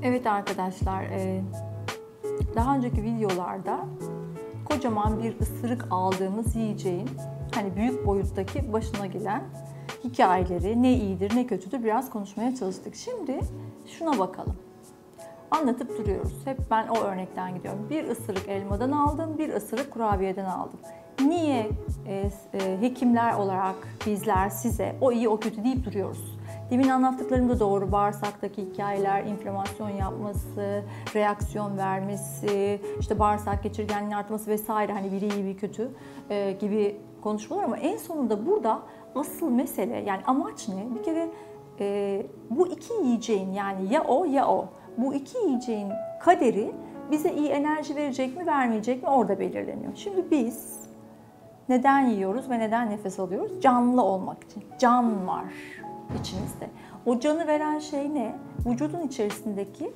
Evet arkadaşlar, daha önceki videolarda kocaman bir ısırık aldığımız yiyeceğin hani büyük boyuttaki başına gelen hikayeleri, ne iyidir ne kötüdür biraz konuşmaya çalıştık. Şimdi şuna bakalım. Anlatıp duruyoruz. Hep ben o örnekten gidiyorum. Bir ısırık elmadan aldım, bir ısırık kurabiyeden aldım. Niye hekimler olarak bizler size o iyi o kötü deyip duruyoruz? Demin anlattıklarım da doğru. Bağırsaktaki hikayeler, inflamasyon yapması, reaksiyon vermesi, işte bağırsak geçirgenliğinin artması vesaire, hani biri iyi bir kötü gibi konuşmalar, ama en sonunda burada asıl mesele, yani amaç ne? Bir kere bu iki yiyeceğin, yani ya o ya o, bu iki yiyeceğin kaderi bize iyi enerji verecek mi vermeyecek mi orada belirleniyor. Şimdi biz neden yiyoruz ve neden nefes alıyoruz? Canlı olmak için. Can var içimizde. O canı veren şey ne? Vücudun içerisindeki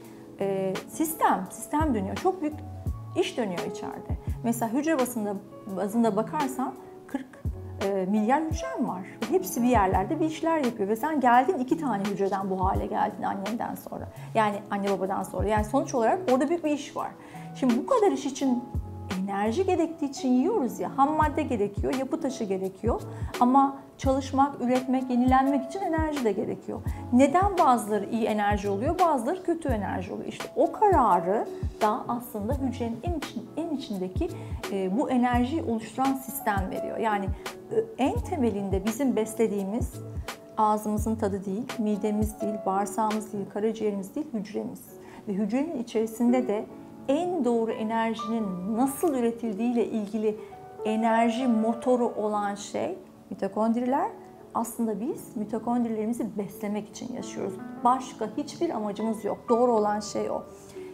sistem dönüyor. Çok büyük iş dönüyor içeride. Mesela hücre bazında bakarsan 40 milyar hücrem var. Hepsi bir yerlerde bir işler yapıyor ve sen geldin 2 tane hücreden bu hale geldin annenden sonra. Yani anne babadan sonra. Yani sonuç olarak orada büyük bir iş var. Şimdi bu kadar iş için enerji gerektiği için yiyoruz ya. Ham madde gerekiyor, yapı taşı gerekiyor. Ama çalışmak, üretmek, yenilenmek için enerji de gerekiyor. Neden bazıları iyi enerji oluyor, bazıları kötü enerji oluyor? İşte o kararı da aslında hücrenin en içindeki bu enerjiyi oluşturan sistem veriyor. Yani en temelinde bizim beslediğimiz ağzımızın tadı değil, midemiz değil, bağırsağımız değil, karaciğerimiz değil, hücremiz. Ve hücrenin içerisinde de en doğru enerjinin nasıl üretildiğiyle ilgili enerji motoru olan şey mitokondriler. Aslında biz mitokondrilerimizi beslemek için yaşıyoruz. Başka hiçbir amacımız yok. Doğru olan şey o.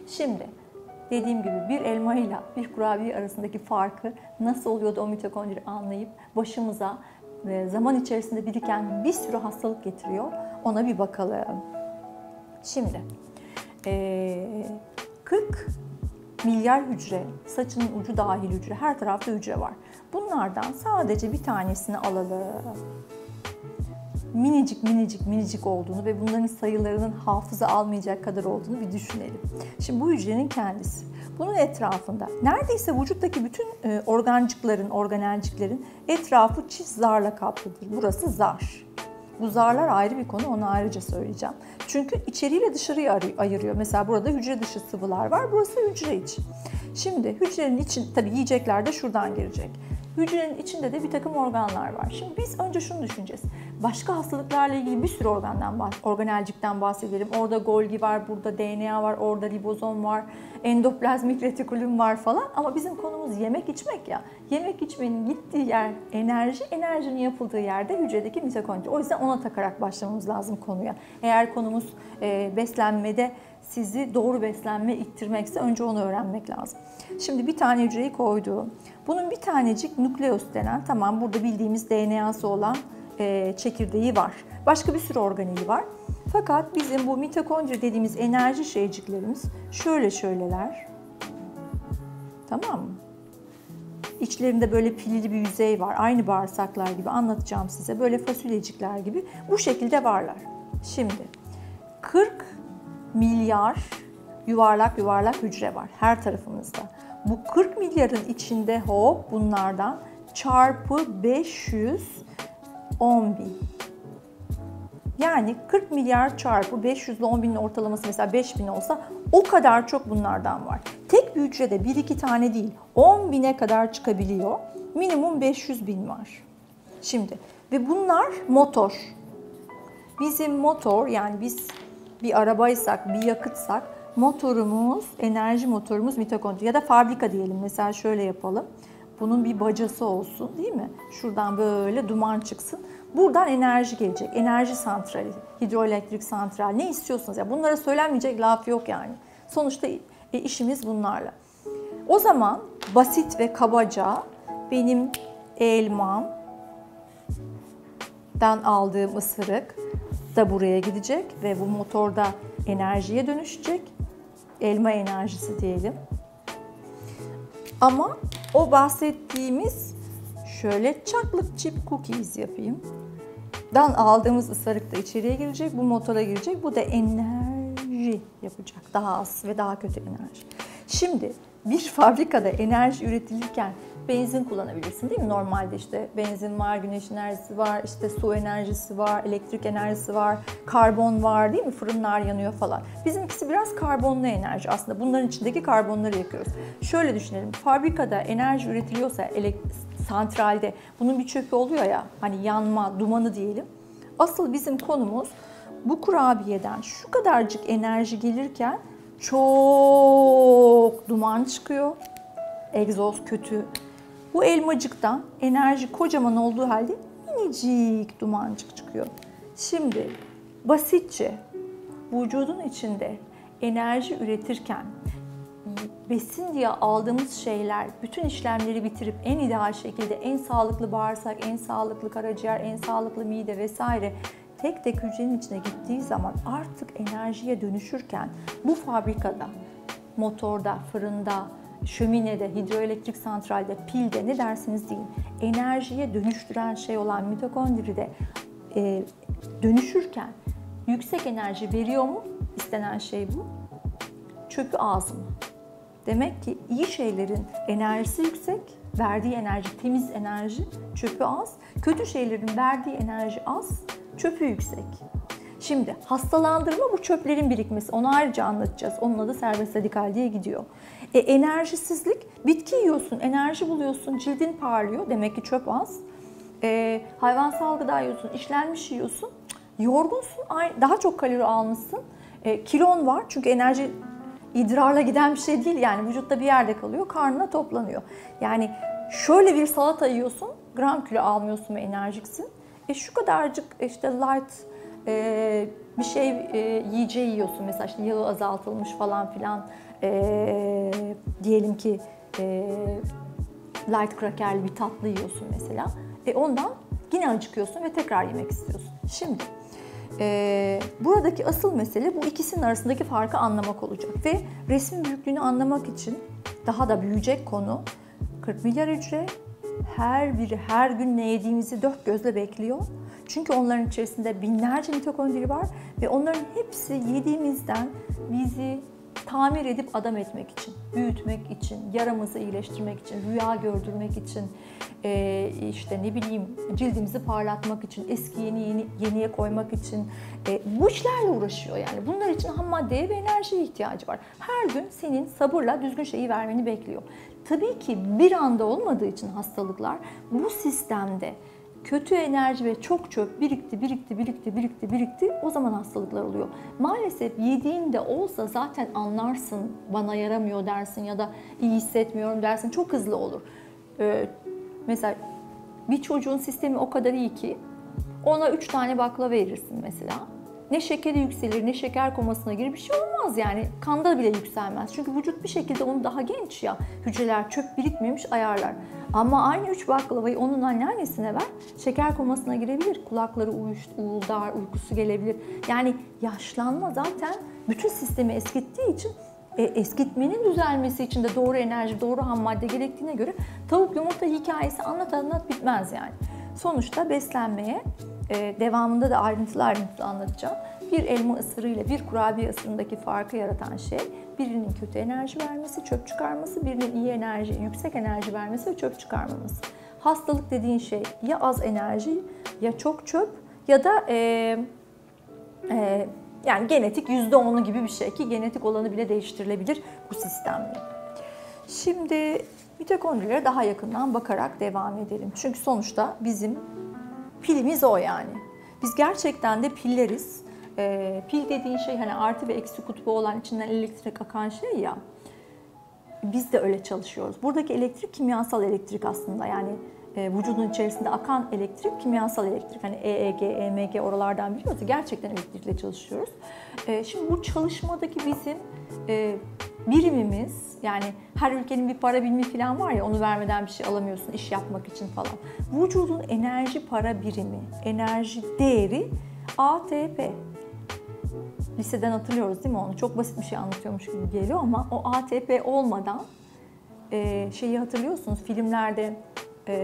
Şimdi dediğim gibi bir elma ile bir kurabiye arasındaki farkı nasıl oluyor da o mitokondri anlayıp başımıza zaman içerisinde biriken bir sürü hastalık getiriyor, ona bir bakalım. Şimdi 40 milyar hücre, saçının ucu dahil hücre, her tarafta hücre var. Bunlardan sadece bir tanesini alalım. Minicik olduğunu ve bunların sayılarının hafıza almayacak kadar olduğunu bir düşünelim. Şimdi bu hücrenin kendisi. Bunun etrafında neredeyse vücuttaki bütün organelciklerin etrafı çift zarla kaplıdır. Burası zar. Bu zarlar ayrı bir konu, onu ayrıca söyleyeceğim. Çünkü içeriyle dışarıyı ayırıyor. Mesela burada hücre dışı sıvılar var, burası hücre içi. Şimdi hücrenin için, tabii yiyecekler de şuradan girecek. Hücrenin içinde de bir takım organlar var. Şimdi biz önce şunu düşüneceğiz. Başka hastalıklarla ilgili bir sürü organelcikten bahsedelim. Orada Golgi var, burada DNA var, orada ribozom var, endoplazmik retikulum var falan. Ama bizim konumuz yemek içmek ya. Yemek içmenin gittiği yer enerji, enerjinin yapıldığı yerde hücredeki mitokondri. O yüzden ona takarak başlamamız lazım konuya. Eğer konumuz beslenmede sizi doğru beslenme ittirmekse önce onu öğrenmek lazım. Şimdi bir tane hücreyi koydu. Bunun bir tanecik nükleus denen, tamam, burada bildiğimiz DNA'sı olan çekirdeği var. Başka bir sürü organeli var. Fakat bizim bu mitokondri dediğimiz enerji şeyciklerimiz şöyleler. Tamam mı? İçlerinde böyle pilli bir yüzey var. Aynı bağırsaklar gibi, anlatacağım size. Böyle fasulyecikler gibi. Bu şekilde varlar. Şimdi 40 milyar yuvarlak hücre var her tarafımızda. Bu 40 milyarın içinde bunlardan çarpı 510 bin. Yani 40 milyar çarpı 500 ile 10 binin ortalaması mesela 5000 olsa o kadar çok bunlardan var. Tek bir hücrede 1-2 tane değil, 10 bine kadar çıkabiliyor. Minimum 500 bin var. Şimdi ve bunlar motor. Bizim motor, yani biz bir arabaysak, bir yakıtsak motorumuz, enerji motorumuz mitokondri ya da fabrika diyelim. Mesela şöyle yapalım. Bunun bir bacası olsun, değil mi? Şuradan böyle duman çıksın. Buradan enerji gelecek. Enerji santrali, hidroelektrik santral, ne istiyorsunuz ya. Bunlara söylenmeyecek laf yok yani. Sonuçta işimiz bunlarla. O zaman basit ve kabaca benim elmamdan aldığım ısırık da buraya gidecek ve bu motorda enerjiye dönüşecek. Elma enerjisi diyelim. Ama o bahsettiğimiz şöyle chocolate chip cookies yapayım. Dan aldığımız ısırık da içeriye girecek, bu motora girecek. Bu da enerji yapacak. Daha az ve daha kötü enerji. Şimdi bir fabrikada enerji üretilirken benzin kullanabilirsin değil mi? Normalde işte benzin var, güneş enerjisi var, işte su enerjisi var, elektrik enerjisi var, karbon var değil mi? Fırınlar yanıyor falan. Bizimkisi biraz karbonlu enerji aslında. Bunların içindeki karbonları yakıyoruz. Şöyle düşünelim. Fabrikada enerji üretiliyorsa santralde bunun bir çöpü oluyor ya, hani yanma, dumanı diyelim. Asıl bizim konumuz bu kurabiyeden şu kadarcık enerji gelirken çok duman çıkıyor. Egzoz kötü. Bu elmacıktan enerji kocaman olduğu halde minicik dumancık çıkıyor. Şimdi basitçe vücudun içinde enerji üretirken besin diye aldığımız şeyler bütün işlemleri bitirip en ideal şekilde en sağlıklı bağırsak, en sağlıklı karaciğer, en sağlıklı mide vesaire tek tek hücrenin içine gittiği zaman artık enerjiye dönüşürken bu fabrikada, motorda, fırında, şöminede, hidroelektrik santralde, pilde ne dersiniz deyin, enerjiye dönüştüren şey olan mitokondride dönüşürken yüksek enerji veriyor mu? İstenen şey bu. Çöpü az mı? Demek ki iyi şeylerin enerjisi yüksek, verdiği enerji temiz enerji, çöpü az. Kötü şeylerin verdiği enerji az, çöpü yüksek. Şimdi hastalandırma bu çöplerin birikmesi. Onu ayrıca anlatacağız. Onun adı serbest radikal diye gidiyor. Enerjisizlik, bitki yiyorsun, enerji buluyorsun, cildin parlıyor. Demek ki çöp az. Hayvansal gıda yiyorsun, işlenmiş yiyorsun. Yorgunsun, daha çok kalori almışsın. Kilon var çünkü enerji idrarla giden bir şey değil, yani vücutta bir yerde kalıyor, karnına toplanıyor. Yani şöyle bir salata yiyorsun, gram kilo almıyorsun ve enerjiksin. Şu kadarcık işte light bir şey yiyeceği yiyorsun, mesela işte yağı azaltılmış falan filan, diyelim ki light krakerli bir tatlı yiyorsun mesela. Ondan yine acıkıyorsun ve tekrar yemek istiyorsun. Şimdi buradaki asıl mesele bu ikisinin arasındaki farkı anlamak olacak ve resmin büyüklüğünü anlamak için daha da büyüyecek konu 40 milyar hücre, her biri her gün ne yediğimizi dört gözle bekliyor. Çünkü onların içerisinde binlerce mitokondri var ve onların hepsi yediğimizden bizi tamir edip adam etmek için, büyütmek için, yaramızı iyileştirmek için, rüya gördürmek için, işte ne bileyim cildimizi parlatmak için, eski yeniye koymak için bu işlerle uğraşıyor yani. Bunlar için ham maddeye ve enerjiye ihtiyacı var. Her gün senin sabırla düzgün şeyi vermeni bekliyor. Tabii ki bir anda olmadığı için hastalıklar bu sistemde kötü enerji ve çok çöp birikti. O zaman hastalıklar oluyor. Maalesef yediğinde olsa zaten anlarsın, bana yaramıyor dersin ya da iyi hissetmiyorum dersin, çok hızlı olur. Mesela bir çocuğun sistemi o kadar iyi ki ona 3 tane baklava verirsin mesela. Ne şekeri yükselir, ne şeker komasına girir, bir şey olmaz yani. Kanda bile yükselmez. Çünkü vücut bir şekilde onu daha genç ya, hücreler çöp birikmemiş ayarlar. Ama aynı 3 baklavayı onun anneannesine ver, şeker komasına girebilir, kulakları uğuldar, uykusu gelebilir. Yani yaşlanma zaten bütün sistemi eskittiği için eskitmenin düzelmesi için de doğru enerji, doğru ham madde gerektiğine göre tavuk yumurta hikayesi anlat bitmez yani. Sonuçta beslenmeye devamında da ayrıntılı anlatacağım. Bir elma ısırığıyla bir kurabiye ısırığındaki farkı yaratan şey birinin kötü enerji vermesi, çöp çıkarması, birinin iyi enerji, yüksek enerji vermesi ve çöp çıkarmaması. Hastalık dediğin şey ya az enerji ya çok çöp ya da yani genetik %10'u gibi bir şey ki genetik olanı bile değiştirilebilir bu sistemle. Şimdi mitokondrilere daha yakından bakarak devam edelim. Çünkü sonuçta bizim pilimiz o yani. Biz gerçekten de pilleriz. Pil dediğin şey hani artı ve eksi kutbu olan içinden elektrik akan şey ya. Biz de öyle çalışıyoruz. Buradaki elektrik kimyasal elektrik aslında yani vücudun içerisinde akan elektrik kimyasal elektrik. Hani EEG, EMG oralardan biliyoruz. Gerçekten elektrikle çalışıyoruz. Şimdi bu çalışmadaki bizim birimimiz, yani her ülkenin bir para birimi falan var ya, onu vermeden bir şey alamıyorsun iş yapmak için falan. Vücudun enerji para birimi, enerji değeri ATP. Liseden hatırlıyoruz değil mi onu? Çok basit bir şey anlatıyormuş gibi geliyor ama o ATP olmadan şeyi hatırlıyorsunuz, filmlerde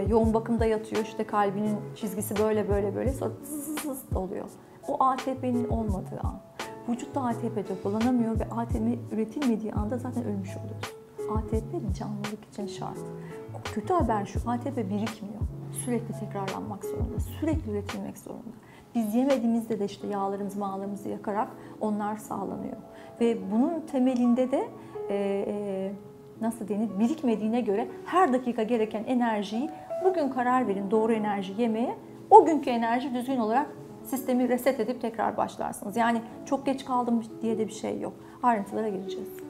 yoğun bakımda yatıyor, işte kalbinin çizgisi böyle böyle böyle, sonra zız oluyor. O ATP'nin olmadığı an. Vücutta ATP depolanamıyor ve ATP üretilmediği anda zaten ölmüş oluyoruz. ATP canlılık için şart. Kötü haber şu, ATP birikmiyor. Sürekli tekrarlanmak zorunda, sürekli üretilmek zorunda. Biz yemediğimizde de işte yağlarımızı yakarak onlar sağlanıyor. Ve bunun temelinde de nasıl denir, birikmediğine göre her dakika gereken enerjiyi bugün karar verin doğru enerji yemeye. O günkü enerji düzgün olarak sistemi reset edip tekrar başlarsınız. Yani çok geç kaldım diye de bir şey yok. Ayrıntılara gireceğiz.